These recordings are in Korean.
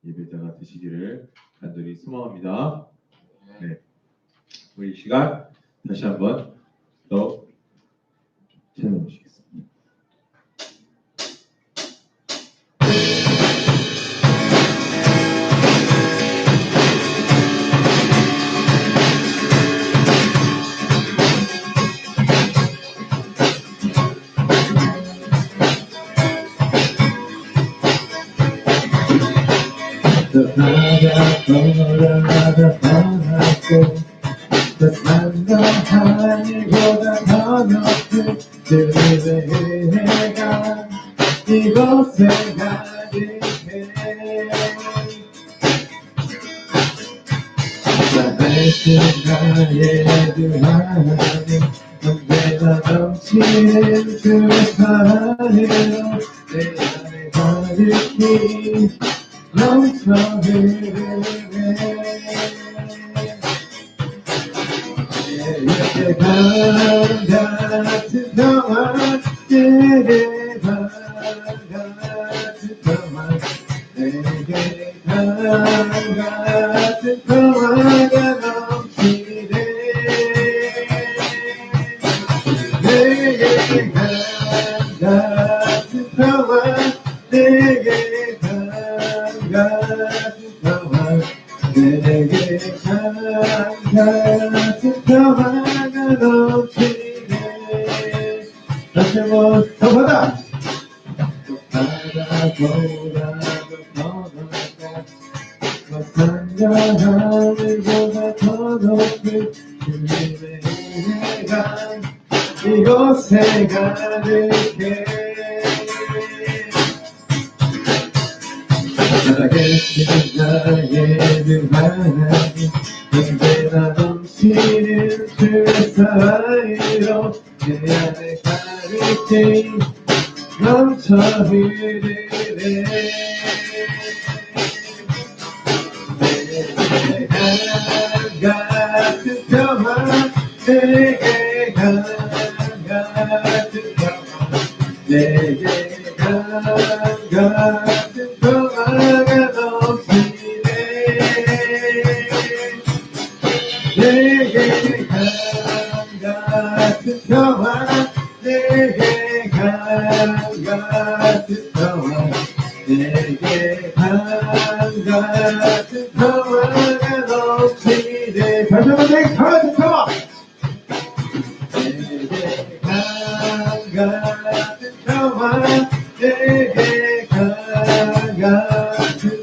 예배자가 되시기를 간절히 소망합니다. 네, 우리 이 시간 다시 한번 더 찬양해 주시겠습니다. 더 바라보다 떠났고 더 산더 하늘보다 더 높은 주님의 은혜가 이곳에 가득해 살아있는 나의 주 하나님 언제나 넘치는 주의 사랑으로 내 안에 가득히 넘쳐 흐르네 내게 바람 같은 평화 내게 바람 같은 평화 내게 바람 같은 평화가 넘치네 내게 바람 같은 평화 내게 바람 같은 평화 내게 바람 같은 평화가 넘치네 다시 한번 더 받아 바다보다 더 높고 더 산과 하늘보다 더 높은 주님의 은혜가 이곳에 가득해 살아계신 나의 주 하나님 언제나 넘치는 주의 사랑으로 내 안에 가득히 넘쳐 흐르네 내게 바람 같은 평화 내게 바람 같은 평화 내게 바람 같은 평화가 넘치네 내게 같은 평화 내게 같은 평화 내게 같은 평화가 넘치네. 다시 한번 내게 같은 평화 내게 같은 평화 내게 같은 평화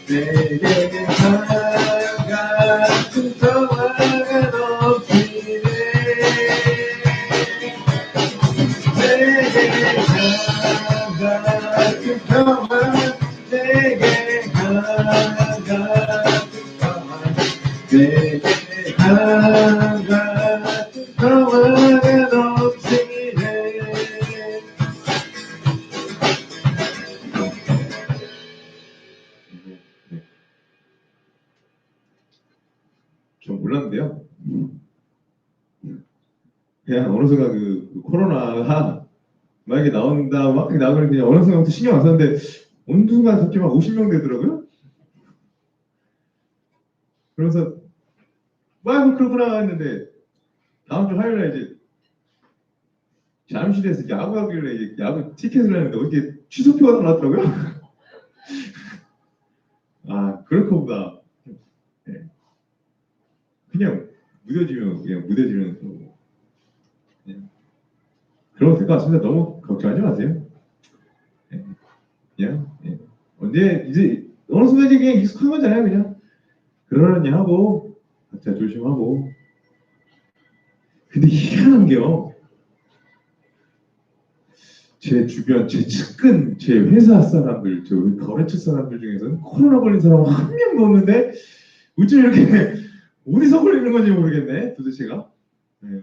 내게 같은 평화가 넘치네. 내게 같은 평화 내게 같은 평화 내게 같은 평화가 넘치네. 좀 몰랐는데요. 그냥 어느 순간 그 코로나가 만약에 나온다, 막 나오면 그냥 어느 순간부터 신경 안 썼는데 어느 순간 갑자기 막 50명 되더라고요. 그래서 뭐 그렇구나 했는데 다음 주 화요일에 이제 잠실에서 야구하길래 이제 야구 티켓을 했는데 어떻게 취소표가 나왔더라고요. 아 그렇고 보다. 네. 그냥 무뎌지면 그냥 무뎌지는 거고. 네. 그러면 될 것 같습니다. 너무 걱정하지 마세요. 네. 그냥 네. 언제 이제 어느 순간 이제 그냥 익숙한 거잖아요. 그냥 그러려니 하고 각자 조심하고. 근데 희한한 게요. 제 주변, 제 측근, 제 회사 사람들, 저 거래처 사람들 중에서는 코로나 걸린 사람 한 명도 없는데 어쩜 이렇게 어디서 걸리는 건지 모르겠네, 도대체가. 네.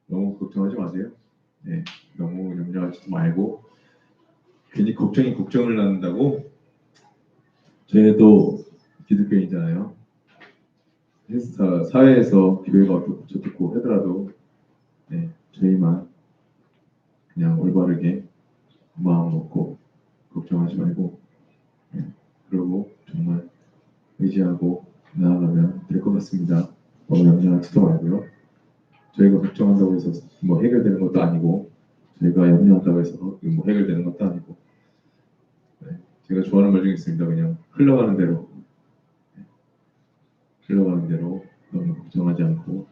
너무 걱정하지 마세요. 네. 너무 염려하지도 말고 괜히 걱정이 걱정을 낳는다고. 저희도 기독교인이잖아요. 회사, 사회에서 교회가 어떻고 저떻고 하더라도 네, 저희만 그냥 올바르게 마음 먹고 걱정하지 말고 네, 그러고 정말 의지하고 나아가면 될 것 같습니다. 너무 염려하지도 말고요. 저희가 걱정한다고 해서 뭐 해결되는 것도 아니고 저희가 염려한다고 해서 뭐 해결되는 것도 아니고 네, 제가 좋아하는 말 중에 있습니다. 그냥 흘러가는 대로 너무 걱정하지 않고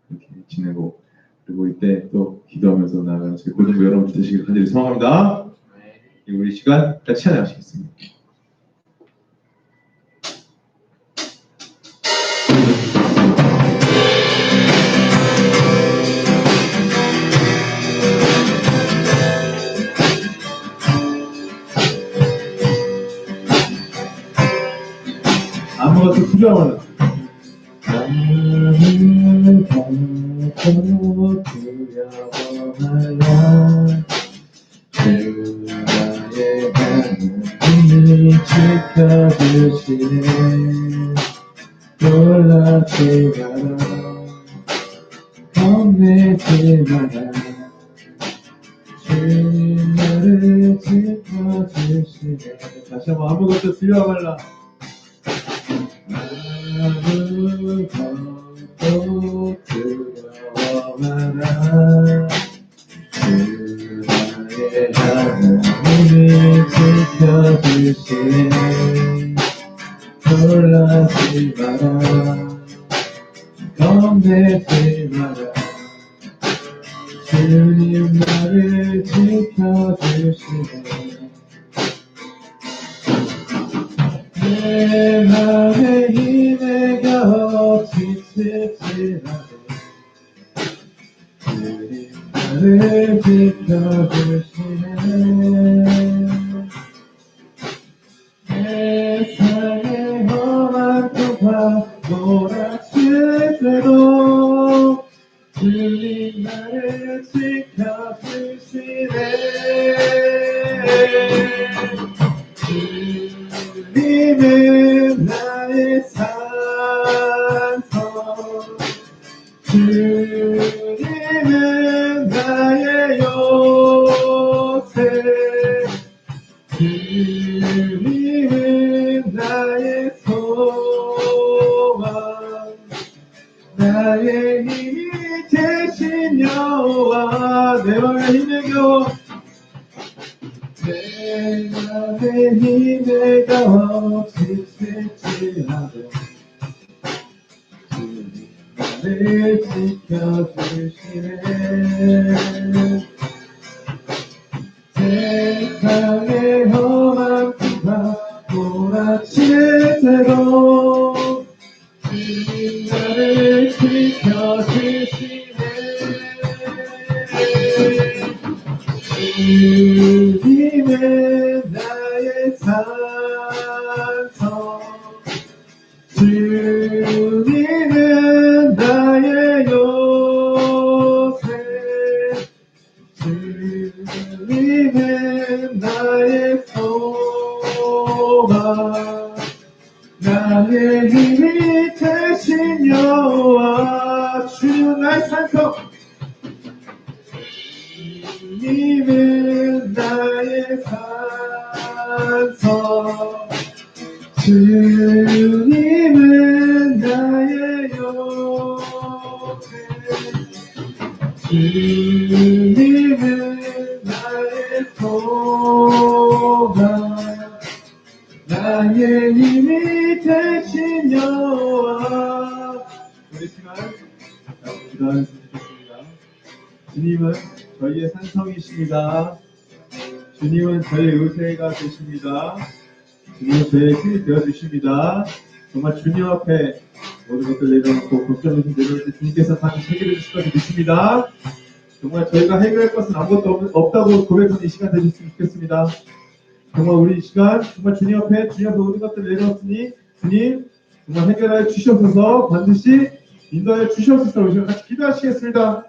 이렇게 지내고 그리고 이때 또 기도하면서 나아가는 저희 고등부 여러분 되시길 간절히 소망합니다. 우리 시간 같이 찬양하시겠습니다. 아무것도 필요하면 아무것도 두려워하라 나의 하나님이 지켜주시네 놀라지 마라 겁내지 마라 주님 나를 지켜주시네. 다시 한번 아무것도 두려워하라 아무것도 두려워마라 주 나의 하나님을 지켜주시네 놀라지 마라 겁내지 마라 주님 나를 지켜주시네 내 맘에 힘에 겨 지칠지라도 주님 나를 지켜주시네 세상의 험한 통과 몰아칠 때도 주님 나를 지켜주시네 주님은 나의 산성 주님은 나의 요새 주님은 나의 소원 나의 힘이 되신 여호와 내 맘의 힘에 겨워 내 맘의 힘에 겨워 지칠지라도 주님 나를 지켜주시네 세상의 험한 비가 몰아칠 때도 주님 나를 지켜주시네 주님은 나의 산성 주님은 나의 요새 주님은 나의 소망 나의 힘이 되신 여호와 주님은 나의 산성 주님은 나의 산성 주님은 나의 요새 주님은 나의 소망 나의 힘이 되신 여호와 우리 시간 기도하였으면 좋겠습니다. 주님은 저희의 산성이십니다. 주님은 저희의 의세가 되십니다. 주님은 저희의 힘이 되어주십니다. 정말 주님 앞에 모든 것들 내려놓고 걱정을 내려놓을 때 주님께서 다 해결해 주실 것을 믿습니다. 정말 저희가 해결할 것은 아무것도 없다고 고백하는 이 시간 되셨으면 좋겠습니다. 정말 우리 이 시간 정말 주님 앞에 모든 것들 내려놓았으니 주님 정말 해결하여 주시옵소서 반드시 인도하여 주시옵소서 우리 시간 같이 기도하시겠습니다.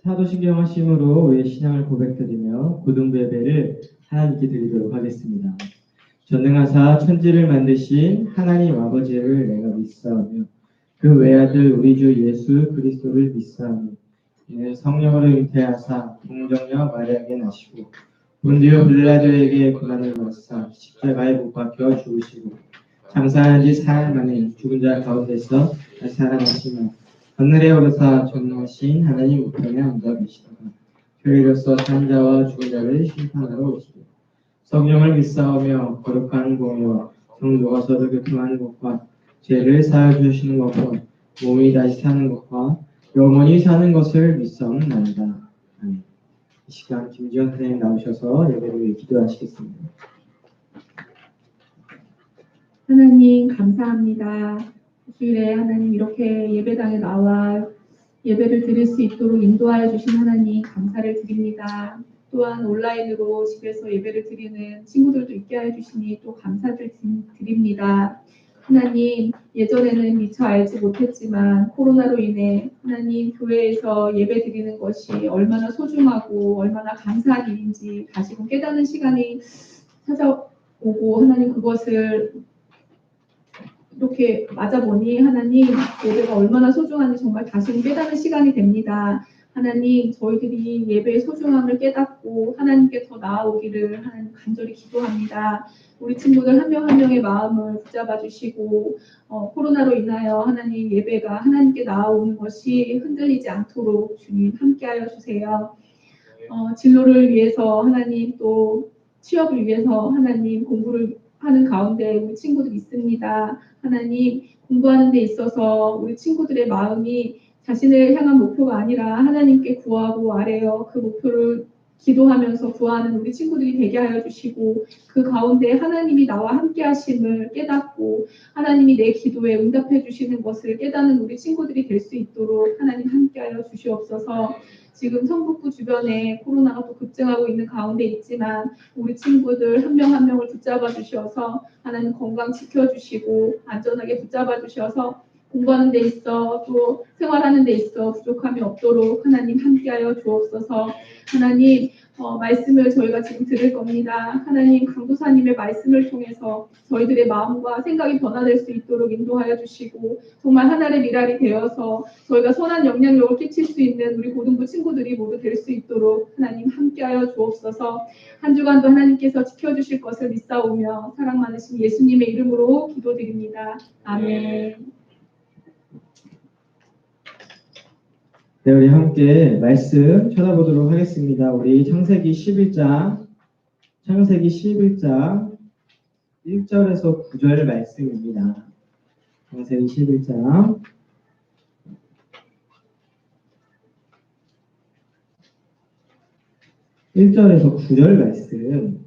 사도신경 하심으로 우리의 신앙을 고백드리며 고등부 예배를 하나님께 드리도록 하겠습니다. 전능하사 천지를 만드신 하나님 아버지를 내가 믿사오며 그 외아들 우리 주 예수 그리스도를 믿사오니 이는 성령으로 잉태하사 동정녀 마리아에게 나시고 본디오 빌라도에게 고난을 받으사 십자가에 못 박혀 죽으시고 장사한 지 사흘 만에 죽은 자 가운데서 살아나시며 하늘에 오르사 전능하신 하나님 우편에 앉아 계시다가 교회로서 산 자와 죽은 자를 심판하러 오시고 성령을 믿사오며 거룩한 공의와 성도가 서로 교통하는 것과 죄를 사하여 주시는 것과 몸이 다시 사는 것과 영원히 사는 것을 믿사옵나이다. 아멘. 이 시간 김지현 선생님 나오셔서 예배를 위해 기도하시겠습니다. 하나님 감사합니다. 주일에 하나님 이렇게 예배당에 나와 예배를 드릴 수 있도록 인도하여 주신 하나님 감사를 드립니다. 또한 온라인으로 집에서 예배를 드리는 친구들도 있게 하여 주시니 또 감사를 드립니다. 하나님 예전에는 미처 알지 못했지만 코로나로 인해 하나님 교회에서 예배 드리는 것이 얼마나 소중하고 얼마나 감사한 일인지 다시금 깨닫는 시간이 찾아오고 하나님 그것을 이렇게 맞아보니 하나님 예배가 얼마나 소중한지 정말 다시금 깨닫는 시간이 됩니다. 하나님 저희들이 예배의 소중함을 깨닫고 하나님께 더 나아오기를 하나님 간절히 기도합니다. 우리 친구들 한 명 한 명의 마음을 붙잡아 주시고 코로나로 인하여 하나님 예배가 하나님께 나아오는 것이 흔들리지 않도록 주님 함께하여 주세요. 진로를 위해서 하나님 또 취업을 위해서 하나님 공부를 하는 가운데 우리 친구들 있습니다. 하나님 공부하는 데 있어서 우리 친구들의 마음이 자신을 향한 목표가 아니라 하나님께 구하고 아뢰어 그 목표를 기도하면서 구하는 우리 친구들이 되게 하여 주시고 그 가운데 하나님이 나와 함께 하심을 깨닫고 하나님이 내 기도에 응답해 주시는 것을 깨닫는 우리 친구들이 될 수 있도록 하나님 함께 하여 주시옵소서. 지금 성북구 주변에 코로나가 또 급증하고 있는 가운데 있지만 우리 친구들 한 명 한 명을 붙잡아 주셔서 하나님 건강 지켜주시고 안전하게 붙잡아 주셔서 공부하는 데 있어 또 생활하는 데 있어 부족함이 없도록 하나님 함께하여 주옵소서. 하나님 말씀을 저희가 지금 들을 겁니다. 하나님 강도사님의 말씀을 통해서 저희들의 마음과 생각이 변화될 수 있도록 인도하여 주시고 정말 하나의 미랄이 되어서 저희가 선한 영향력을 끼칠 수 있는 우리 고등부 친구들이 모두 될 수 있도록 하나님 함께하여 주옵소서. 한 주간도 하나님께서 지켜주실 것을 믿사오며 사랑 많으신 예수님의 이름으로 기도드립니다. 아멘. 네, 우리 함께 말씀 쳐다보도록 하겠습니다. 우리 창세기 11장 1절에서 9절 말씀입니다. 창세기 11장 1절에서 9절 말씀.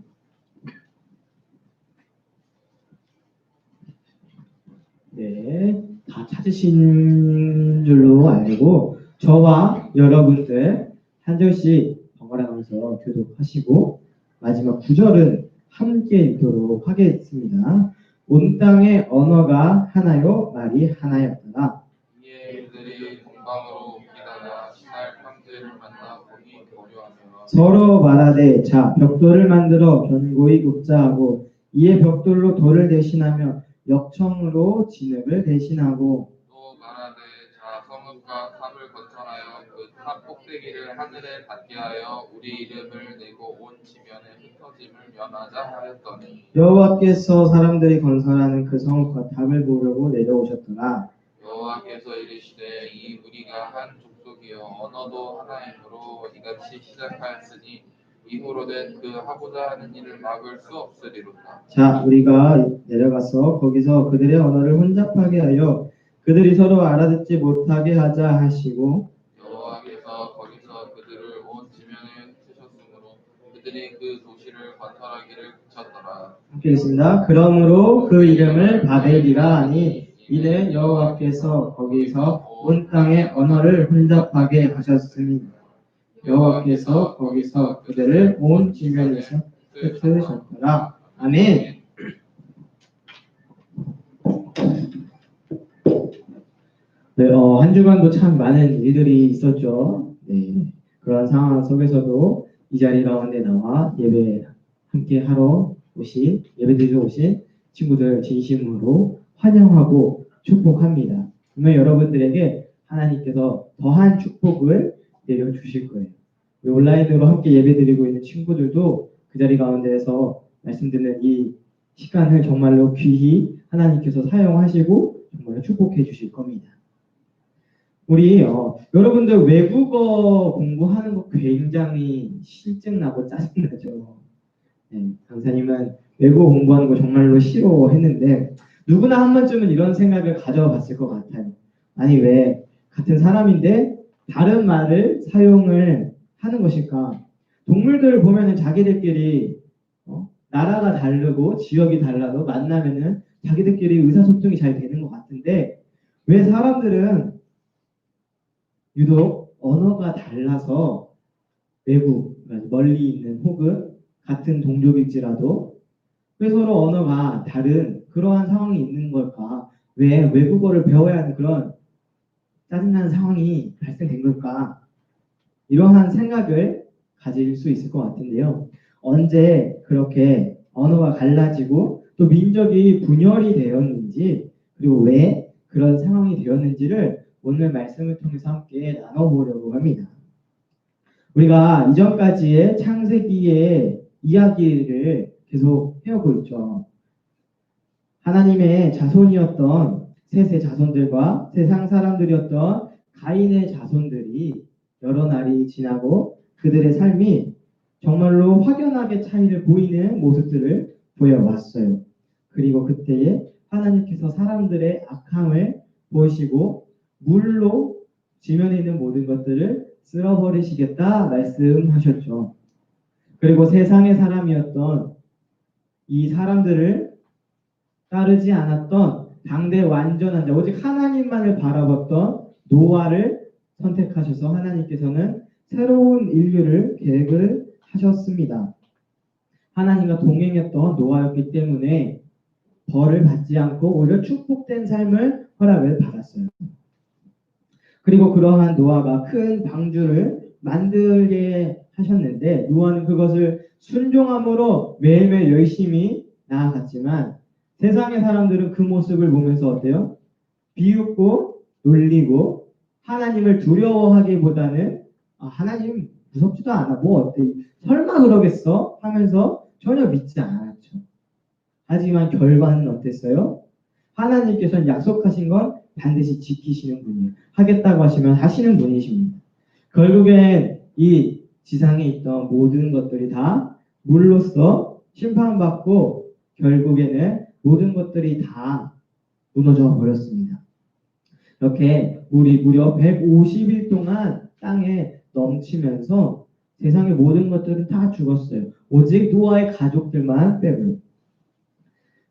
네, 다 찾으신 줄로 알고 저와 여러분들 한 절씩 번갈아 가면서 교독하시고 마지막 9절은 함께 읽도록 하겠습니다. 온 땅의 언어가 하나요, 말이 하나였더라. 이에 그들이 동방으로 옮기다가 신할 평지를 만나 거기 거류하며 서로 말하되 자 벽돌을 만들어 견고히 굽자 하고 이에 벽돌로 돌을 대신하며 역청으로 진흙을 대신하고 또 말하되 자 성읍과 탑을 건설하여 그 탑 꼭대기를 하늘에 닿게 하여 우리 이름을 내고 온 지면에 흩어짐을 면하자 하였더니 여호와께서 사람들이 건설하는 그 성읍과 탑을 보려고 내려오셨더라. 여호와께서 이르시되 이 우리가 한 족속이요 언어도 하나이므로 이같이 시작하였으니 이후로는 그 하고자 하는 일을 막을 수 없으리로다. 자 우리가 내려가서 거기서 그들의 언어를 혼잡하게 하여 그들이 서로 알아듣지 못하게 하자 하시고 여호와께서 거기서 그들을 온 지면에 흩으셨으므로 그들이 그 도시를 건설하기를 그쳤더라. 함께 읽습니다. 그러므로 그 이름을 바벨이라 하니 이는 여호와께서 거기서 온 땅의 언어를 혼잡하게 하셨으니 여호와께서 거기서 그들을 온 지면에서 흩으셨더라. 아멘. 네, 한 주간도 참 많은 일들이 있었죠. 네, 그런 상황 속에서도 이 자리 가운데 나와 예배 함께 하러 예배드리러 오신 친구들 진심으로 환영하고 축복합니다. 분명 여러분들에게 하나님께서 더한 축복을 내려주실 거예요. 우리 온라인으로 함께 예배드리고 있는 친구들도 그 자리 가운데에서 말씀 듣는 이 시간을 정말로 귀히 하나님께서 사용하시고 정말로 축복해 주실 겁니다. 우리 여러분들 외국어 공부하는 거 굉장히 실증나고 짜증나죠. 네, 강사님은 외국어 공부하는 거 정말로 싫어했는데 누구나 한 번쯤은 이런 생각을 가져봤을 것 같아요. 아니 왜 같은 사람인데 다른 말을 사용을 하는 것일까? 동물들 보면은 자기들끼리 나라가 다르고 지역이 달라도 만나면은 자기들끼리 의사소통이 잘 되는 것 같은데 왜 사람들은 유독 언어가 달라서 외국, 멀리 있는 혹은 같은 동족일지라도 왜 서로 언어가 다른 그러한 상황이 있는 걸까? 왜 외국어를 배워야 하는 그런 짜증나는 상황이 발생된 걸까? 이러한 생각을 가질 수 있을 것 같은데요. 언제 그렇게 언어가 갈라지고 또 민족이 분열이 되었는지 그리고 왜 그런 상황이 되었는지를 오늘 말씀을 통해서 함께 나눠보려고 합니다. 우리가 이전까지의 창세기의 이야기를 계속 해오고 있죠. 하나님의 자손이었던 셋의 자손들과 세상 사람들이었던 가인의 자손들이 여러 날이 지나고 그들의 삶이 정말로 확연하게 차이를 보이는 모습들을 보여왔어요. 그리고 그때에 하나님께서 사람들의 악함을 보시고 물로 지면에 있는 모든 것들을 쓸어버리시겠다 말씀하셨죠. 그리고 세상의 사람이었던 이 사람들을 따르지 않았던 당대 완전한 자, 오직 하나님만을 바라봤던 노아를 선택하셔서 하나님께서는 새로운 인류를 계획을 하셨습니다. 하나님과 동행했던 노아였기 때문에 벌을 받지 않고 오히려 축복된 삶을 허락을 받았어요. 그리고 그러한 노아가 큰 방주를 만들게 하셨는데 노아는 그것을 순종함으로 매일매일 열심히 나아갔지만 세상의 사람들은 그 모습을 보면서 어때요? 비웃고 놀리고 하나님을 두려워하기보다는 하나님 무섭지도 않아 뭐 어때 설마 그러겠어 하면서 전혀 믿지 않았죠. 하지만 결과는 어땠어요? 하나님께서는 약속하신 건 반드시 지키시는 분이에요. 하겠다고 하시면 하시는 분이십니다. 결국엔 이 지상에 있던 모든 것들이 다 물로써 심판받고 결국에는 모든 것들이 다 무너져 버렸습니다. 이렇게 물이 무려 150일 동안 땅에 넘치면서 세상의 모든 것들은 다 죽었어요. 오직 노아의 가족들만 빼고요.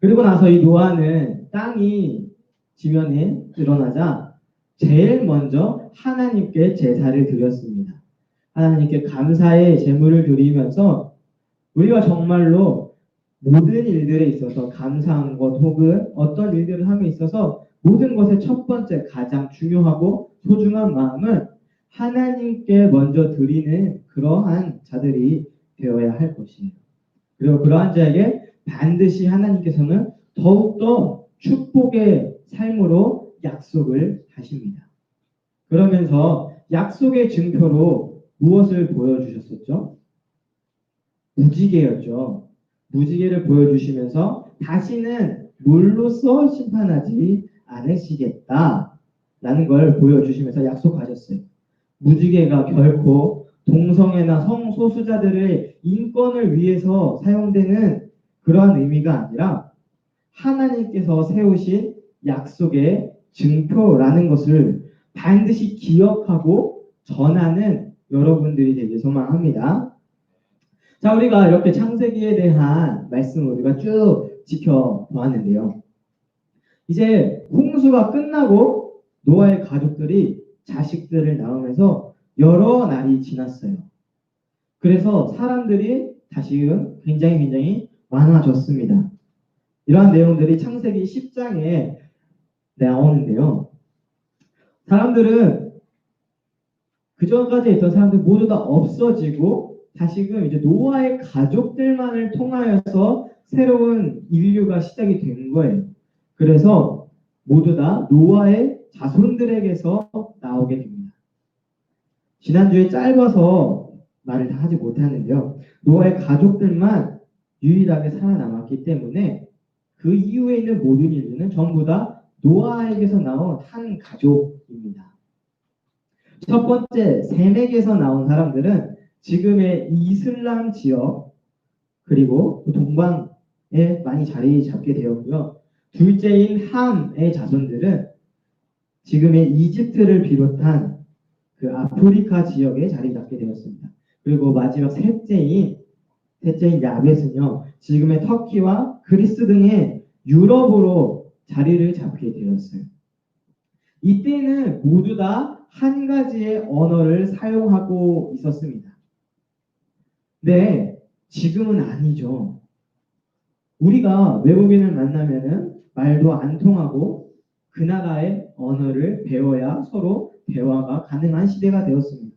그리고 나서 이 노아는 땅이 지면에 드러나자 제일 먼저 하나님께 제사를 드렸습니다. 하나님께 감사의 제물을 드리면서 우리가 정말로 모든 일들에 있어서 감사한 것 혹은 어떤 일들을 함에 있어서 모든 것의 첫 번째 가장 중요하고 소중한 마음은 하나님께 먼저 드리는 그러한 자들이 되어야 할 것이에요. 그리고 그러한 자에게 반드시 하나님께서는 더욱더 축복의 삶으로 약속을 하십니다. 그러면서 약속의 증표로 무엇을 보여주셨었죠? 무지개였죠. 무지개를 보여주시면서 다시는 물로써 심판하지 않으시겠다라는 걸 보여주시면서 약속하셨어요. 무지개가 결코 동성애나 성소수자들의 인권을 위해서 사용되는 그러한 의미가 아니라 하나님께서 세우신 약속의 증표라는 것을 반드시 기억하고 전하는 여러분들이 되길 소망합니다. 자, 우리가 이렇게 창세기에 대한 말씀을 우리가 쭉 지켜보았는데요. 이제 홍수가 끝나고 노아의 가족들이 자식들을 낳으면서 여러 날이 지났어요. 그래서 사람들이 다시금 굉장히 많아졌습니다. 이러한 내용들이 창세기 10장에 나오는데요. 사람들은 그 전까지 있던 사람들 모두 다 없어지고 다시금 이제 노아의 가족들만을 통하여서 새로운 인류가 시작이 된 거예요. 그래서 모두 다 노아의 자손들에게서 나오게 됩니다. 지난주에 짧아서 말을 다 하지 못하는데요. 노아의 가족들만 유일하게 살아남았기 때문에 그 이후에 있는 모든 인류는 전부 다 노아에게서 나온 한 가족입니다. 첫 번째 셈에게서 나온 사람들은 지금의 이슬람 지역 그리고 동방에 많이 자리 잡게 되었고요. 둘째인 함의 자손들은 지금의 이집트를 비롯한 그 아프리카 지역에 자리 잡게 되었습니다. 그리고 마지막 셋째인 야벳은요. 지금의 터키와 그리스 등의 유럽으로 자리를 잡게 되었어요. 이때는 모두 다 한 가지의 언어를 사용하고 있었습니다. 네, 지금은 아니죠. 우리가 외국인을 만나면은 말도 안 통하고 그 나라의 언어를 배워야 서로 대화가 가능한 시대가 되었습니다.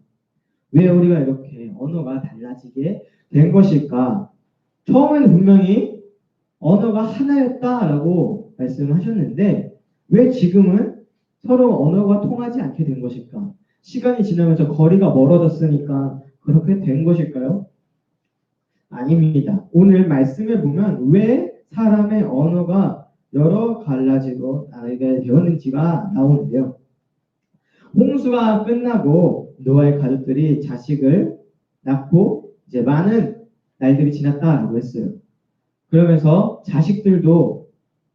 왜 우리가 이렇게 언어가 달라지게 된 것일까? 처음에는 분명히 언어가 하나였다라고 말씀하셨는데 왜 지금은 서로 언어가 통하지 않게 된 것일까? 시간이 지나면서 거리가 멀어졌으니까 그렇게 된 것일까요? 아닙니다. 오늘 말씀에 보면 왜 사람의 언어가 여러 갈라지고 다르게 되었는지가 나오는데요. 홍수가 끝나고 노아의 가족들이 자식을 낳고 이제 많은 날들이 지났다라고 했어요. 그러면서 자식들도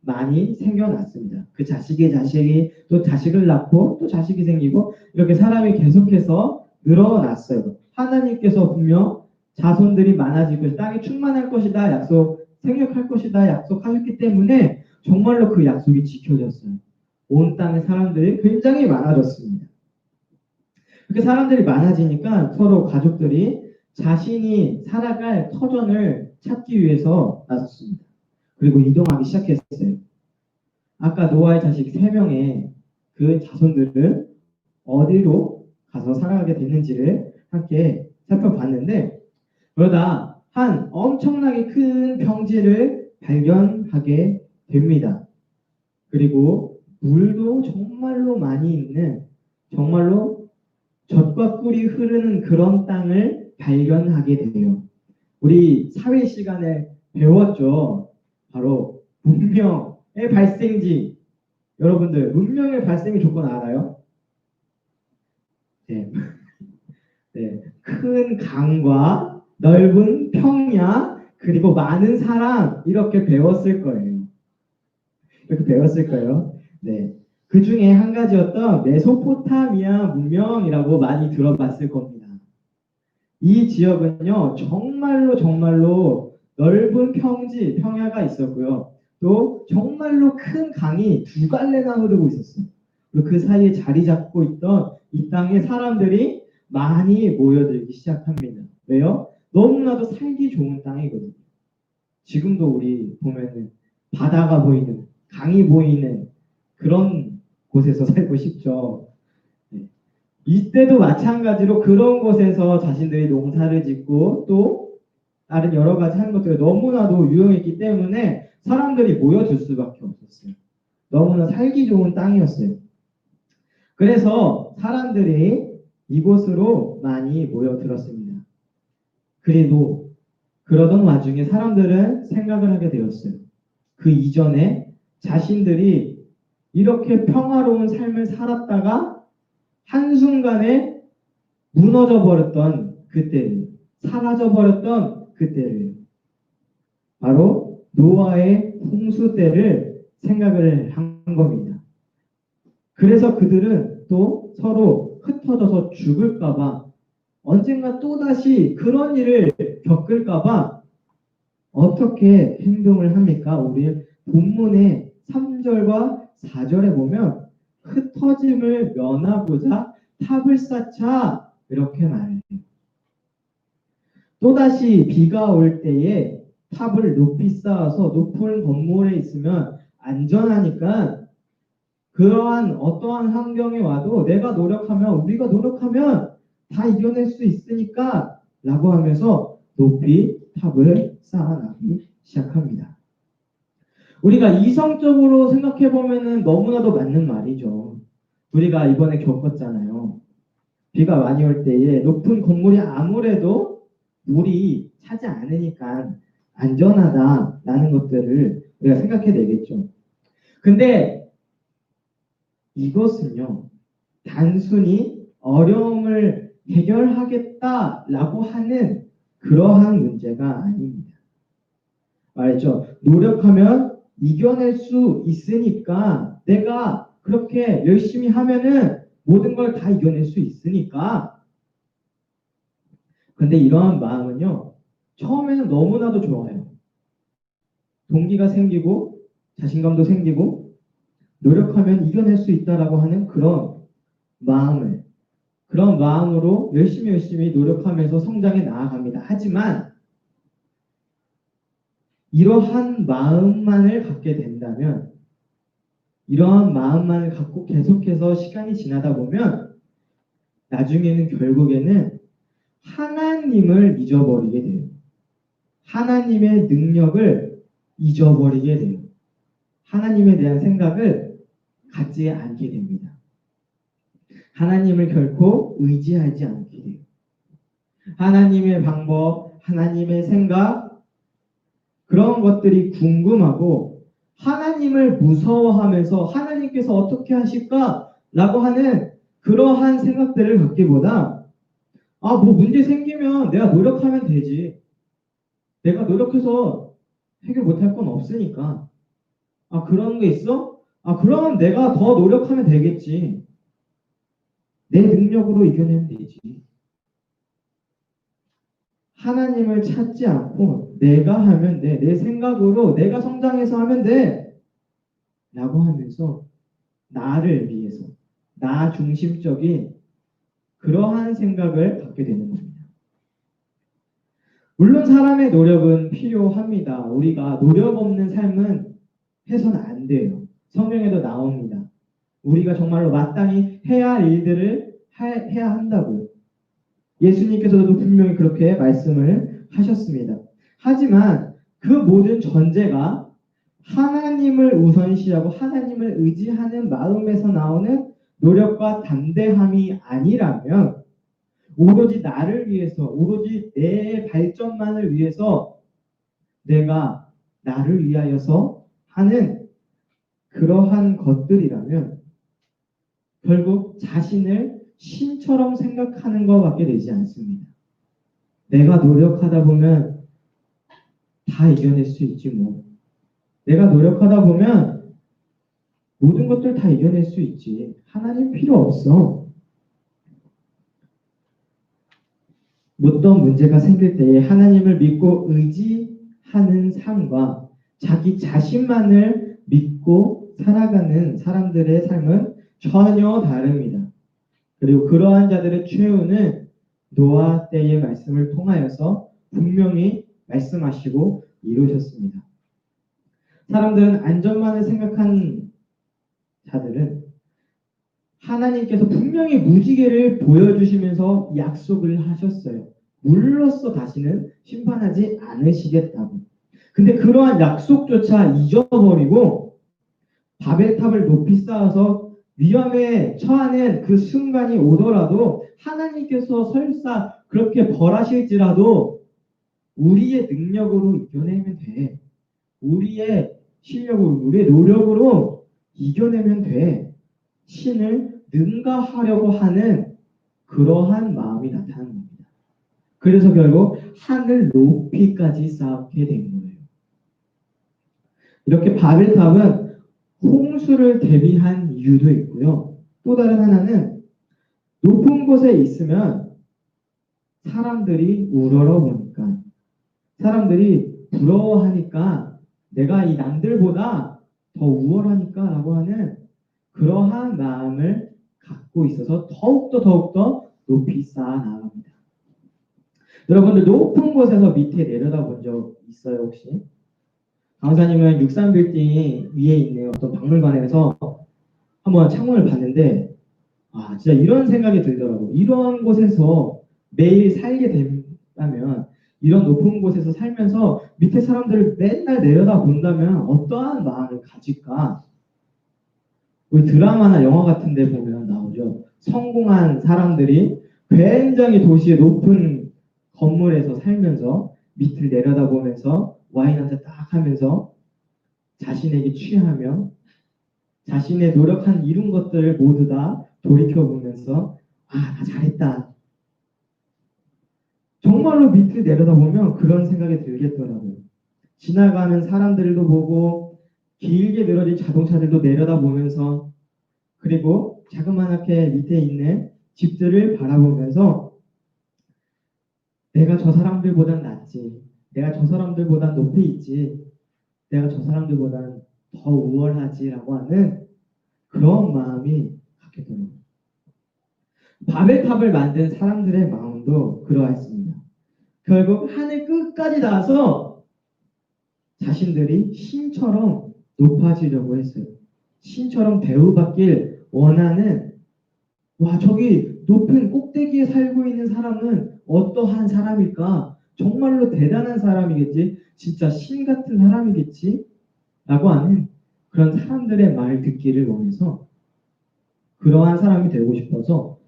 많이 생겨났습니다. 그 자식이 또 자식을 낳고 또 자식이 생기고 이렇게 사람이 계속해서 늘어났어요. 하나님께서 분명 자손들이 많아지고 땅이 충만할 것이다 생육할 것이다 약속하셨기 때문에 정말로 그 약속이 지켜졌어요. 온 땅의 사람들이 굉장히 많아졌습니다. 그렇게 사람들이 많아지니까 서로 가족들이 자신이 살아갈 터전을 찾기 위해서 나섰습니다. 그리고 이동하기 시작했어요. 아까 노아의 자식 3명의 그 자손들은 어디로 가서 살아가게 됐는지를 함께 살펴봤는데, 그러다 한 엄청나게 큰 평지를 발견하게 됩니다. 그리고 물도 정말로 많이 있는, 정말로 젖과 꿀이 흐르는 그런 땅을 발견하게 돼요. 우리 사회 시간에 배웠죠. 바로 문명의 발생지. 여러분들 문명의 발생의 조건 알아요? 네. 네. 큰 강과 넓은 평야 그리고 많은 사람 이렇게 배웠을 거예요. 이렇게 배웠을 거예요. 네. 그 중에 한 가지였던 메소포타미아 문명이라고 많이 들어봤을 겁니다. 이 지역은요, 정말로 넓은 평지, 평야가 있었고요. 또 정말로 큰 강이 2갈래나 흐르고 있었어요. 그리고 그 사이에 자리 잡고 있던 이 땅에 사람들이 많이 모여들기 시작합니다. 왜요? 너무나도 살기 좋은 땅이거든요. 지금도 우리 보면은 바다가 보이는, 강이 보이는 그런 곳에서 살고 싶죠. 네. 이때도 마찬가지로 그런 곳에서 자신들이 농사를 짓고 또 다른 여러 가지 하는 것들이 너무나도 유용했기 때문에 사람들이 모여들 수밖에 없었어요. 너무나 살기 좋은 땅이었어요. 그래서 사람들이 이곳으로 많이 모여들었습니다. 그래도 그러던 와중에 사람들은 생각을 하게 되었어요. 그 이전에 자신들이 이렇게 평화로운 삶을 살았다가 한순간에 무너져 버렸던 그때를, 사라져 버렸던 그때를, 바로 노아의 홍수 때를 생각을 한 겁니다. 그래서 그들은 또 서로 흩어져서 죽을까봐, 언젠가 또다시 그런 일을 겪을까봐 어떻게 행동을 합니까? 우리 본문의 3절과 4절에 보면 흩어짐을 면하고자 탑을 쌓자 이렇게 말해요. 또다시 비가 올 때에 탑을 높이 쌓아서 높은 건물에 있으면 안전하니까 그러한 어떠한 환경이 와도 내가 노력하면, 우리가 노력하면 다 이겨낼 수 있으니까 라고 하면서 높이 탑을 쌓아나가기 시작합니다. 우리가 이성적으로 생각해 보면은 너무나도 맞는 말이죠. 우리가 이번에 겪었잖아요. 비가 많이 올 때에 높은 건물이 아무래도 물이 차지 않으니까 안전하다라는 것들을 우리가 생각해 내겠죠. 근데 이것은요, 단순히 어려움을 해결하겠다라고 하는 그러한 문제가 아닙니다. 말했죠. 노력하면 이겨낼 수 있으니까, 내가 그렇게 열심히 하면은 모든 걸 다 이겨낼 수 있으니까. 근데 이러한 마음은요, 처음에는 너무나도 좋아요. 동기가 생기고 자신감도 생기고 노력하면 이겨낼 수 있다라고 하는 그런 마음으로 열심히 노력하면서 성장해 나아갑니다. 하지만 이러한 마음만을 갖게 된다면, 이러한 마음만을 갖고 계속해서 시간이 지나다 보면 나중에는 결국에는 하나님을 잊어버리게 돼요. 하나님의 능력을 잊어버리게 돼요. 하나님에 대한 생각을 갖지 않게 됩니다. 하나님을 결코 의지하지 않게 돼요. 하나님의 방법, 하나님의 생각, 그런 것들이 궁금하고 하나님을 무서워하면서 하나님께서 어떻게 하실까? 라고 하는 그러한 생각들을 갖기보다 뭐 문제 생기면 내가 노력하면 되지. 내가 노력해서 해결 못할 건 없으니까. 그런 게 있어? 그러면 내가 더 노력하면 되겠지. 내 능력으로 이겨내면 되지. 하나님을 찾지 않고 내가 하면 돼. 내 생각으로 내가 성장해서 하면 돼. 라고 하면서 나를 위해서, 나 중심적인 그러한 생각을 갖게 되는 겁니다. 물론 사람의 노력은 필요합니다. 우리가 노력 없는 삶은 해서는 안 돼요. 성경에도 나옵니다. 우리가 정말로 마땅히 해야 할 일들을 해야 한다고요. 예수님께서도 분명히 그렇게 말씀을 하셨습니다. 하지만 그 모든 전제가 하나님을 우선시하고 하나님을 의지하는 마음에서 나오는 노력과 담대함이 아니라면 오로지 나를 위해서, 오로지 내 발전만을 위해서 내가 나를 위하여서 하는 그러한 것들이라면 결국 자신을 신처럼 생각하는 것밖에 되지 않습니다. 내가 노력하다 보면 다 이겨낼 수 있지 뭐. 내가 노력하다 보면 모든 것들 다 이겨낼 수 있지. 하나님 필요 없어. 어떤 문제가 생길 때에 하나님을 믿고 의지하는 삶과 자기 자신만을 믿고 살아가는 사람들의 삶은 전혀 다릅니다. 그리고 그러한 자들의 최후는 노아 때의 말씀을 통하여서 분명히 말씀하시고 이루셨습니다. 사람들은 안전만을 생각한 자들은 하나님께서 분명히 무지개를 보여주시면서 약속을 하셨어요. 물로써 다시는 심판하지 않으시겠다고. 근데 그러한 약속조차 잊어버리고 바벨탑을 높이 쌓아서 위험에 처하는 그 순간이 오더라도 하나님께서 설사 그렇게 벌하실지라도 우리의 능력으로 이겨내면 돼. 우리의 실력으로, 우리의 노력으로 이겨내면 돼. 신을 능가하려고 하는 그러한 마음이 나타나는 겁니다. 그래서 결국 하늘 높이까지 쌓게 된 거예요. 이렇게 바벨탑은 홍수를 대비한 이유도 있고요. 또 다른 하나는 높은 곳에 있으면 사람들이 우러러보니까, 사람들이 부러워하니까, 내가 이 남들보다 더 우월하니까 라고 하는 그러한 마음을 갖고 있어서 더욱더 높이 쌓아 나갑니다. 여러분들 높은 곳에서 밑에 내려다본 적 있어요 혹시? 강사님은 63빌딩 위에 있는 어떤 박물관에서 한번 창문을 봤는데 진짜 이런 생각이 들더라고요. 이런 곳에서 매일 살게 된다면, 이런 높은 곳에서 살면서 밑에 사람들을 맨날 내려다본다면 어떠한 마음을 가질까? 우리 드라마나 영화 같은 데 보면 나오죠. 성공한 사람들이 굉장히 도시의 높은 건물에서 살면서 밑을 내려다보면서 와인 한잔 딱 하면서 자신에게 취하며 자신의 노력한 이룬 것들을 모두 다 돌이켜보면서 나 잘했다. 정말로 밑을 내려다보면 그런 생각이 들겠더라고요. 지나가는 사람들도 보고 길게 늘어진 자동차들도 내려다보면서, 그리고 자그마하게 밑에 있는 집들을 바라보면서 내가 저 사람들보단 낫지, 내가 저 사람들보단 높이 있지, 내가 저 사람들보단 더 우월하지라고 하는 그런 마음이 갖게 됩니다. 바벨탑을 만든 사람들의 마음도 그러했습니다. 결국 하늘 끝까지 닿아서 자신들이 신처럼 높아지려고 했어요. 신처럼 대우받길 원하는, 저기 높은 꼭대기에 살고 있는 사람은 어떠한 사람일까? 정말로 대단한 사람이겠지? 진짜 신 같은 사람이겠지? 라고 하는 그런 사람들의 말을 듣기를 원해서 그러한 사람이 되고 싶어서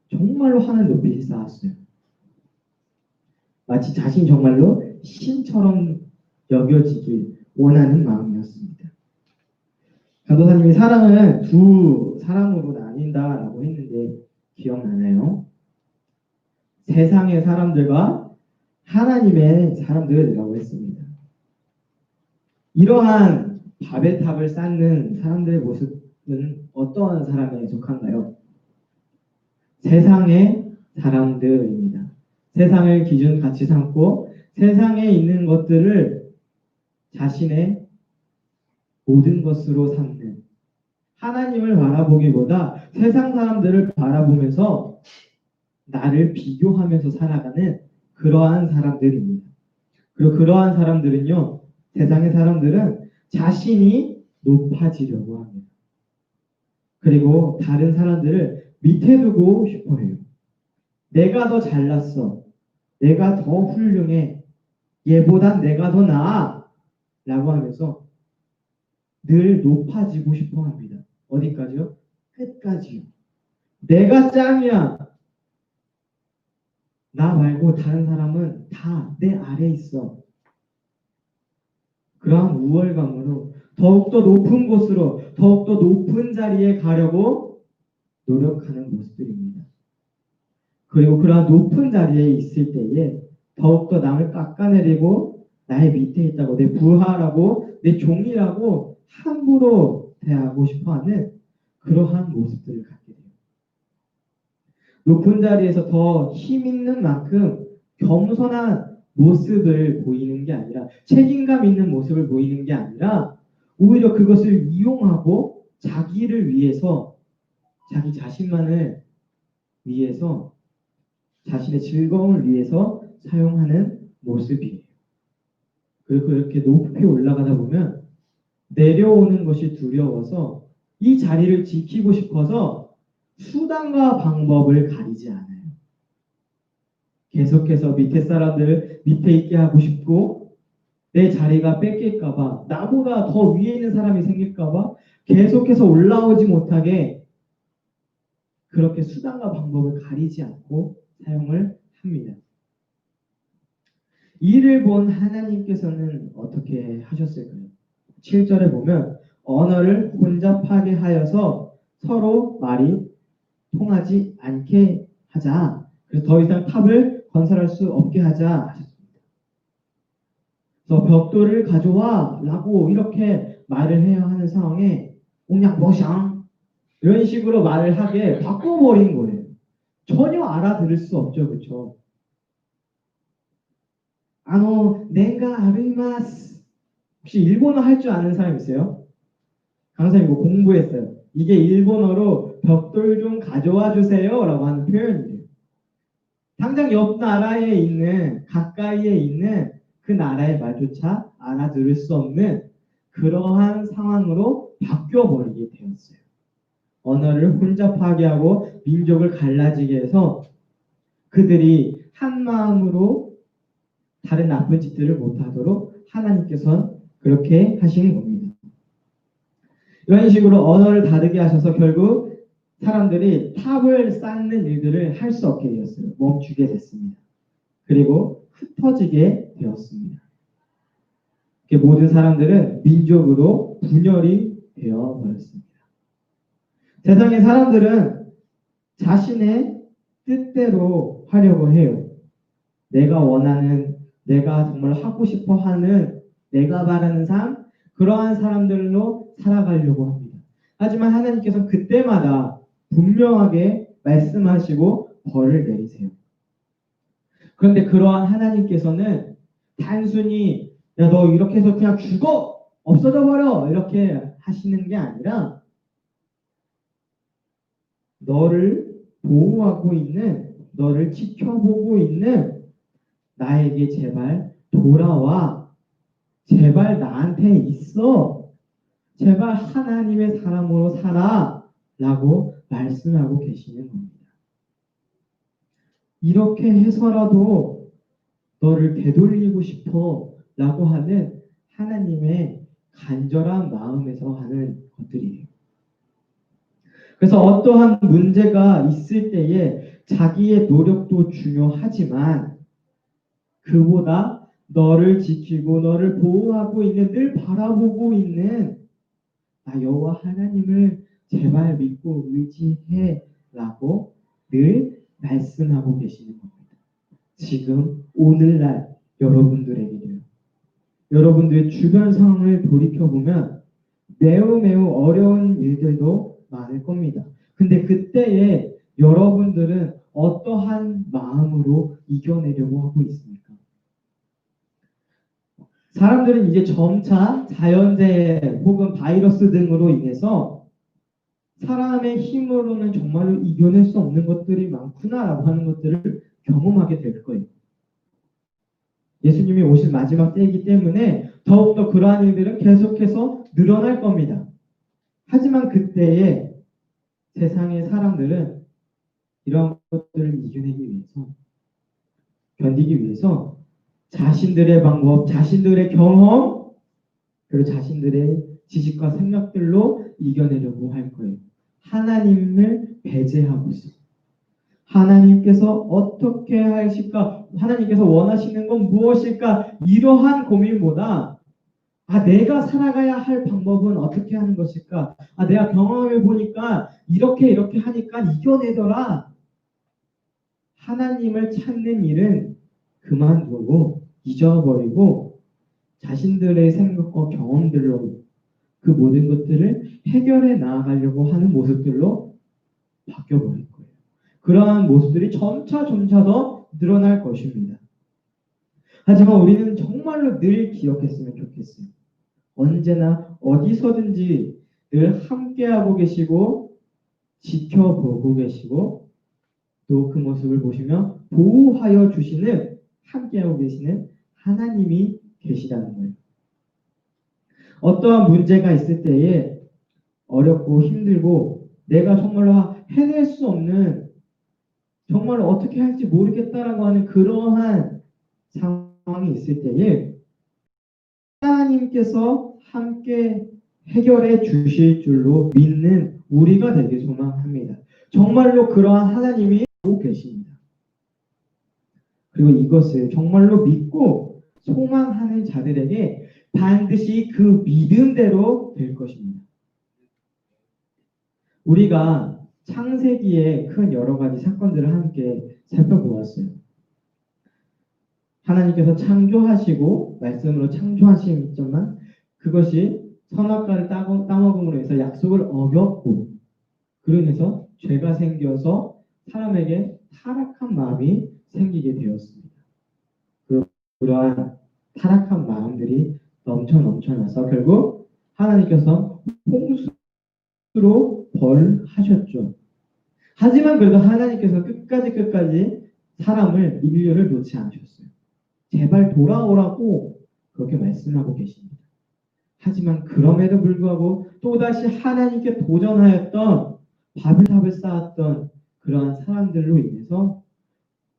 정말로 하늘 높이 쌓았어요. 마치 자신이 정말로 신처럼 여겨지길 원하는 마음이었습니다. 전도사님이 사람은 두 사람으로 나뉜다라고 했는데 기억나나요? 세상의 사람들과 하나님의 사람들이라고 했습니다. 이러한 바벨탑을 쌓는 사람들의 모습은 어떠한 사람에 속한가요? 세상의 사람들입니다. 세상을 기준 가치 삼고 세상에 있는 것들을 자신의 모든 것으로 삼는, 하나님을 바라보기보다 세상 사람들을 바라보면서 나를 비교하면서 살아가는 그러한 사람들입니다. 그리고 그러한 사람들은요, 세상의 사람들은 자신이 높아지려고 합니다. 그리고 다른 사람들을 밑에 두고 싶어 해요. 내가 더 잘났어. 내가 더 훌륭해. 얘보단 내가 더 나아. 라고 하면서 늘 높아지고 싶어 합니다. 어디까지요? 끝까지요. 내가 짱이야. 나 말고 다른 사람은 다 내 아래에 있어. 그러한 우월감으로 더욱더 높은 곳으로, 더욱더 높은 자리에 가려고 노력하는 모습들입니다. 그리고 그러한 높은 자리에 있을 때에 더욱더 남을 깎아내리고 나의 밑에 있다고, 내 부하라고, 내 종이라고 함부로 대하고 싶어하는 그러한 모습들을 갖게 돼요. 높은 자리에서 더 힘 있는 만큼 겸손한 모습을 보이는 게 아니라, 책임감 있는 모습을 보이는 게 아니라 오히려 그것을 이용하고 자기를 위해서, 자기 자신만을 위해서, 자신의 즐거움을 위해서 사용하는 모습이에요. 그리고 그렇게 높이 올라가다 보면 내려오는 것이 두려워서 이 자리를 지키고 싶어서 수단과 방법을 가리지 않아요. 계속해서 밑에 사람들을 밑에 있게 하고 싶고, 내 자리가 뺏길까봐, 나보다 더 위에 있는 사람이 생길까봐 계속해서 올라오지 못하게 그렇게 수단과 방법을 가리지 않고 사용을 합니다. 이를 본 하나님께서는 어떻게 하셨을까요? 7절에 보면 언어를 혼잡하게 하여서 서로 말이 통하지 않게 하자. 그래서 더 이상 탑을 건설할 수 없게 하자 하셨습니다. 그래서 벽돌을 가져와 라고 이렇게 말을 해야 하는 상황에 옹냥보샹 이런 식으로 말을 하게 바꿔버린 거예요. 전혀 알아들을 수 없죠. 그렇죠? 넨가 아르이마스. 혹시 일본어 할 줄 아는 사람 있어요? 강사님 이거 공부했어요. 이게 일본어로 벽돌 좀 가져와 주세요 라고 하는 표현이에요. 당장 옆 나라에 있는, 가까이에 있는 그 나라의 말조차 알아들을 수 없는 그러한 상황으로 바뀌어버리게 되었어요. 언어를 혼잡하게 하고 민족을 갈라지게 해서 그들이 한 마음으로 다른 나쁜 짓들을 못하도록 하나님께서는 그렇게 하시는 겁니다. 이런 식으로 언어를 다르게 하셔서 결국 사람들이 탑을 쌓는 일들을 할 수 없게 되었어요. 멈추게 됐습니다. 그리고 흩어지게 되었습니다. 모든 사람들은 민족으로 분열이 되어버렸습니다. 세상의 사람들은 자신의 뜻대로 하려고 해요. 내가 원하는, 내가 정말 하고 싶어 하는, 내가 바라는 삶, 그러한 사람들로 살아가려고 합니다. 하지만 하나님께서 그때마다 분명하게 말씀하시고 벌을 내리세요. 그런데 그러한 하나님께서는 단순히 야, 너 이렇게 해서 그냥 죽어! 없어져 버려! 이렇게 하시는 게 아니라 너를 보호하고 있는, 너를 지켜보고 있는 나에게 제발 돌아와. 제발 나한테 있어. 제발 하나님의 사람으로 살아. 라고 말씀하고 계시는 겁니다. 이렇게 해서라도 너를 되돌리고 싶어 라고 하는 하나님의 간절한 마음에서 하는 것들이에요. 그래서 어떠한 문제가 있을 때에 자기의 노력도 중요하지만 그보다 너를 지키고 너를 보호하고 있는, 늘 바라보고 있는 나 여호와 하나님을 제발 믿고 의지해 라고 늘 말씀하고 계시는 겁니다. 지금 오늘날 여러분들에게도요. 여러분들의 주변 상황을 돌이켜보면 매우 어려운 일들도 많을 겁니다. 근데 그때에 여러분들은 어떠한 마음으로 이겨내려고 하고 있습니까? 사람들은 이제 점차 자연재해 혹은 바이러스 등으로 인해서 사람의 힘으로는 정말로 이겨낼 수 없는 것들이 많구나라고 하는 것들을 경험하게 될 거예요. 예수님이 오실 마지막 때이기 때문에 더욱더 그러한 일들은 계속해서 늘어날 겁니다. 하지만 그때에 세상의 사람들은 이런 것들을 이겨내기 위해서, 견디기 위해서 자신들의 방법, 자신들의 경험, 그리고 자신들의 지식과 생각들로 이겨내려고 할 거예요. 하나님을 배제하고 있어요. 하나님께서 어떻게 하실까? 하나님께서 원하시는 건 무엇일까? 이러한 고민보다 내가 살아가야 할 방법은 어떻게 하는 것일까? 내가 경험해 보니까 이렇게 하니까 이겨내더라. 하나님을 찾는 일은 그만두고 잊어버리고 자신들의 생각과 경험들로 그 모든 것들을 해결해 나아가려고 하는 모습들로 바뀌어버릴 거예요. 그러한 모습들이 점차 더 늘어날 것입니다. 하지만 우리는 정말로 늘 기억했으면 좋겠어요. 언제나 어디서든지 늘 함께하고 계시고 지켜보고 계시고 또 그 모습을 보시며 보호하여 주시는 함께하고 계시는 하나님이 계시다는 거예요. 어떠한 문제가 있을 때에 어렵고 힘들고 내가 정말로 해낼 수 없는, 정말로 어떻게 할지 모르겠다라고 하는 그러한 상황이 있을 때에 하나님께서 함께 해결해 주실 줄로 믿는 우리가 되길 소망합니다. 정말로 그러한 하나님이 오고 계십니다. 그리고 이것을 정말로 믿고 소망하는 자들에게 반드시 그 믿음대로 될 것입니다. 우리가 창세기에 큰 여러 가지 사건들을 함께 살펴보았어요. 하나님께서 창조하시고 말씀으로 창조하시지만 그것이 선악과를 따먹음으로 해서 약속을 어겼고 그로 인해서 죄가 생겨서 사람에게 타락한 마음이 생기게 되었습니다. 그러한 타락한 마음들이 넘쳐나서 결국 하나님께서 홍수로 벌하셨죠. 하지만 그래도 하나님께서 끝까지 사람을, 인류를 놓지 않으셨어요. 제발 돌아오라고 그렇게 말씀하고 계십니다. 하지만 그럼에도 불구하고 또다시 하나님께 도전하였던, 바벨탑을 쌓았던 그러한 사람들로 인해서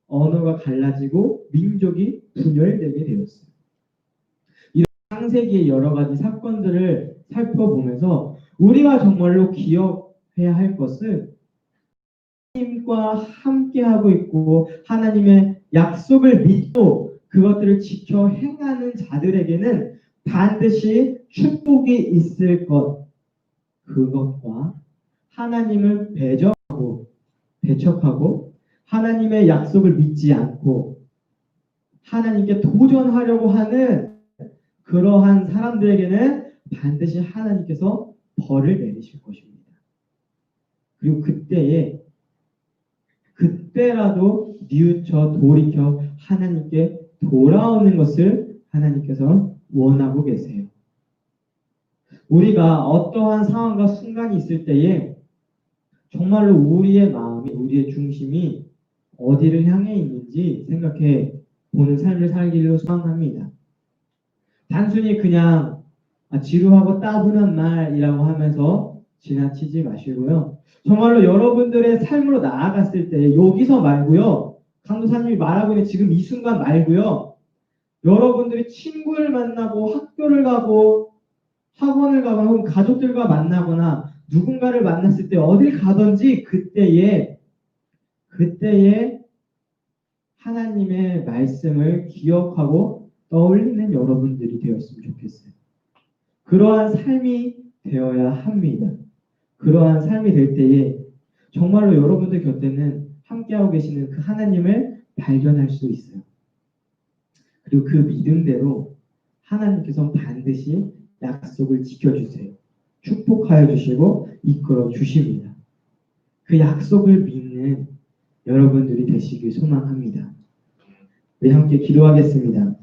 언어가 갈라지고 민족이 분열되게 되었어요. 이런 창세기의 여러 가지 사건들을 살펴보면서 우리가 정말로 기억해야 할 것은 하나님과 함께하고 있고 하나님의 약속을 믿고 그것들을 지켜 행하는 자들에게는 반드시 축복이 있을 것, 그것과 하나님을 배척하고 하나님의 약속을 믿지 않고 하나님께 도전하려고 하는 그러한 사람들에게는 반드시 하나님께서 벌을 내리실 것입니다. 그리고 그때라도 뉘우쳐 돌이켜 하나님께 돌아오는 것을 하나님께서 원하고 계세요. 우리가 어떠한 상황과 순간이 있을 때에 정말로 우리의 마음이, 우리의 중심이 어디를 향해 있는지 생각해 보는 삶을 살기를 소망합니다. 단순히 그냥 지루하고 따분한 말이라고 하면서 지나치지 마시고요. 정말로 여러분들의 삶으로 나아갔을 때 여기서 말고요. 강도사님이 말하고 있는 지금 이 순간 말고요. 여러분들이 친구를 만나고 학교를 가고 학원을 가거나 혹은 가족들과 만나거나 누군가를 만났을 때 어딜 가든지 그때에 하나님의 말씀을 기억하고 떠올리는 여러분들이 되었으면 좋겠어요. 그러한 삶이 되어야 합니다. 그러한 삶이 될 때에 정말로 여러분들 곁에는 함께하고 계시는 그 하나님을 발견할 수 있어요. 그리고 그 믿음대로 하나님께서 반드시 약속을 지켜주세요. 축복하여 주시고 이끌어 주십니다. 그 약속을 믿는 여러분들이 되시길 소망합니다. 우리 함께 기도하겠습니다.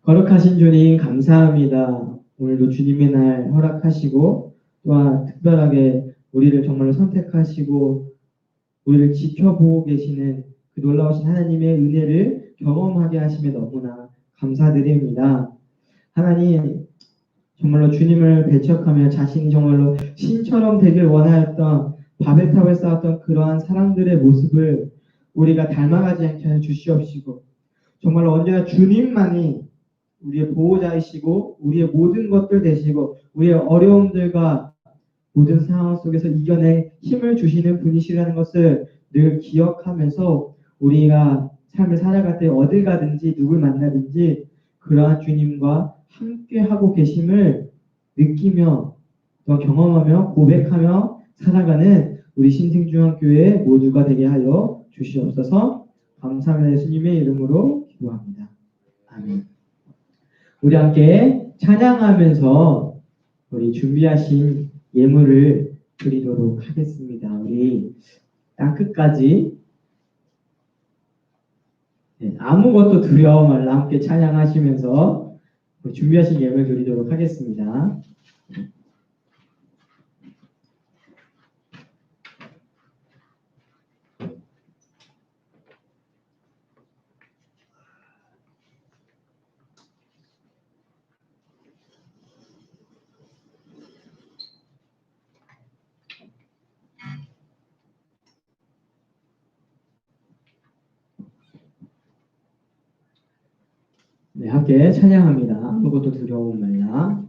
거룩하신 주님 감사합니다. 오늘도 주님의 날 허락하시고 또한 특별하게 우리를 정말로 선택하시고 우리를 지켜보고 계시는 그 놀라우신 하나님의 은혜를 경험하게 하심에 너무나 감사드립니다. 하나님, 정말로 주님을 배척하며 자신이 정말로 신처럼 되길 원하였던 바벨탑을 쌓았던 그러한 사람들의 모습을 우리가 닮아가지 않게 하여 주시옵시고, 정말로 언제나 주님만이 우리의 보호자이시고 우리의 모든 것들 되시고 우리의 어려움들과 모든 상황 속에서 이겨낼 힘을 주시는 분이시라는 것을 늘 기억하면서 우리가 삶을 살아갈 때 어딜 가든지 누굴 만나든지 그러한 주님과 함께 하고 계심을 느끼며 또 경험하며 고백하며 살아가는 우리 신생중앙교회 모두가 되게 하여 주시옵소서. 감사합니다. 예수님의 이름으로 기도합니다. 아멘. 우리 함께 찬양하면서 우리 준비하신 예물을 드리도록 하겠습니다. 우리 땅 끝까지 아무것도 두려워 말라 함께 찬양하시면서 우리 준비하신 예물 드리도록 하겠습니다. 네, 함께 찬양합니다. 아무것도 두려워 말라.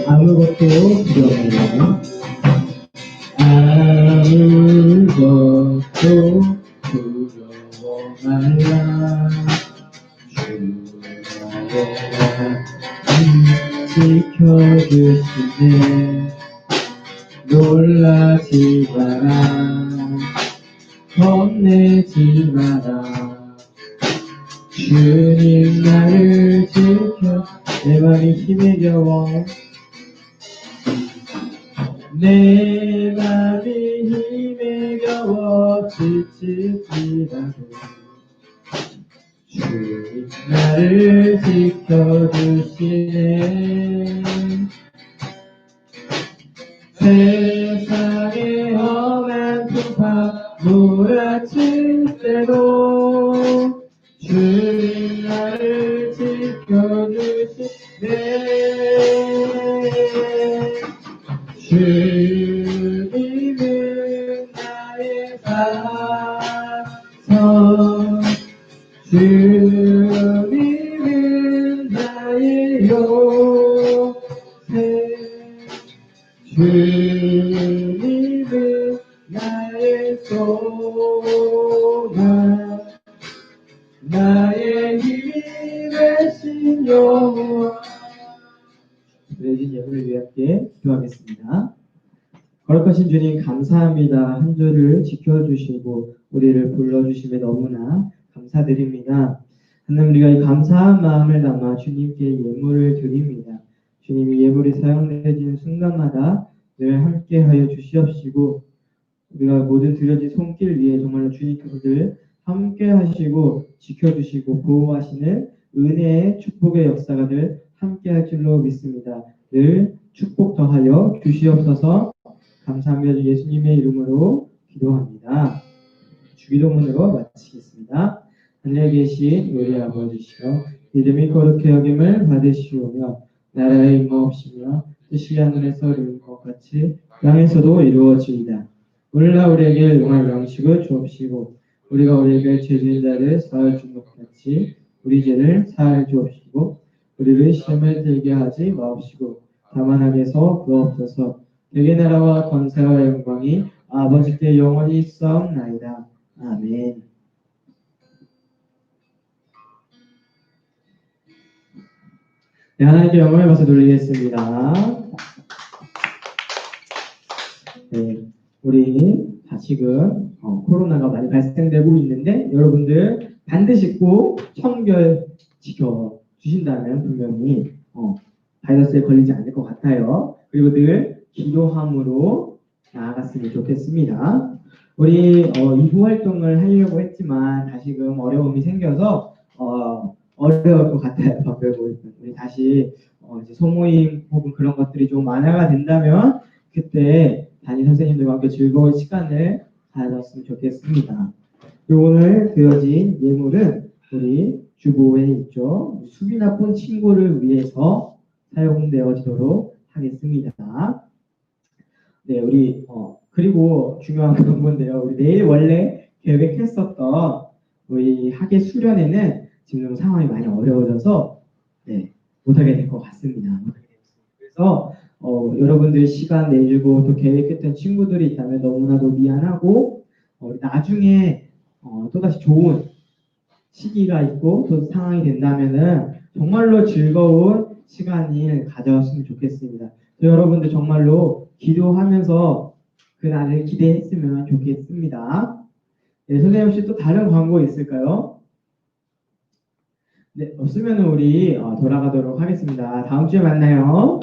아무것도 두려워 말라. 아무것도 두려워 말라. 주가 지켜주시네. 놀라지 마라. 겁내지 마라. 주님 나를 지켜. 내 맘이 힘에 겨워. 내 맘이 힘에 겨워 지치지라도 주님 나를 지켜주시네. 세상의 험한 풍파 몰아칠 때도 주님 나를 지켜주시네. 주님은 나의 사성, 주님은 나의 요새, 주님은 나의 소망, 나의 힘이 되신 여호와. 드려진 예물을 위해 함께 기도하겠습니다. 거룩하신 주님 감사합니다. 한 주를 지켜주시고 우리를 불러주심에 너무나 감사드립니다. 하나님, 우리가 이 감사한 마음을 담아 주님께 예물을 드립니다. 주님이 예물이 사용되어지는 순간마다 늘 함께하여 주시옵시고 우리가 모든 드려진 손길 위에 정말로 주님께서 늘 함께하시고 지켜주시고 보호하시는 은혜의 축복의 역사가 늘 함께할 줄로 믿습니다. 늘 축복 더하여 주시옵소서. 감사합니다. 예수님의 이름으로 기도합니다. 주기도문으로 마치겠습니다. 하늘에 계신 우리 아버지시여, 이름이 거룩히 여김을 받으시오며 나라의 임하옵시며 뜻이 하늘에서 이룬 것 같이 땅에서도 이루어지이다. 오늘날 우리에게 일용할 양식을 주옵시고 우리가 우리에게 죄진 자를 사할 줄 것 같이 우리 죄를 사하여 주옵시고 우리를 시험에 들게 하지 마옵시고 다만 악에서 구하옵소서. 내게 나라와 권세와 영광이 아버지께 영원히 있사옵나이다. 아멘. 네, 하나님께 영광을 받아 돌리겠습니다. 네, 우리 지금 코로나가 많이 발생되고 있는데 여러분들 반드시 꼭 청결 지켜 주신다면 분명히 바이러스에 걸리지 않을 것 같아요. 그리고 늘 기도함으로 나아갔으면 좋겠습니다. 우리 이부 활동을 하려고 했지만 다시금 어려움이 생겨서 어려울 것 같아요. 우리 다시 이제 소모임 혹은 그런 것들이 좀 완화가 된다면 그때 담임 선생님들과 함께 즐거운 시간을 가졌으면 좋겠습니다. 오늘 되어진 예물은 우리 주보에 있죠. 수비 나쁜 친구를 위해서 사용되어지도록 하겠습니다. 네, 우리 그리고 중요한 그런 건데요. 우리 내일 원래 계획했었던 우리 학예 수련회는 지금 상황이 많이 어려워져서 못하게 될 것 같습니다. 그래서 여러분들 시간 내주고 또 계획했던 친구들이 있다면 너무나도 미안하고 나중에 또다시 좋은 시기가 있고 또 상황이 된다면은 정말로 즐거운 시간을 가졌으면 좋겠습니다. 여러분들 정말로 기도하면서 그 날을 기대했으면 좋겠습니다. 네, 선생님 혹시 또 다른 광고 있을까요? 네, 없으면 우리 돌아가도록 하겠습니다. 다음 주에 만나요.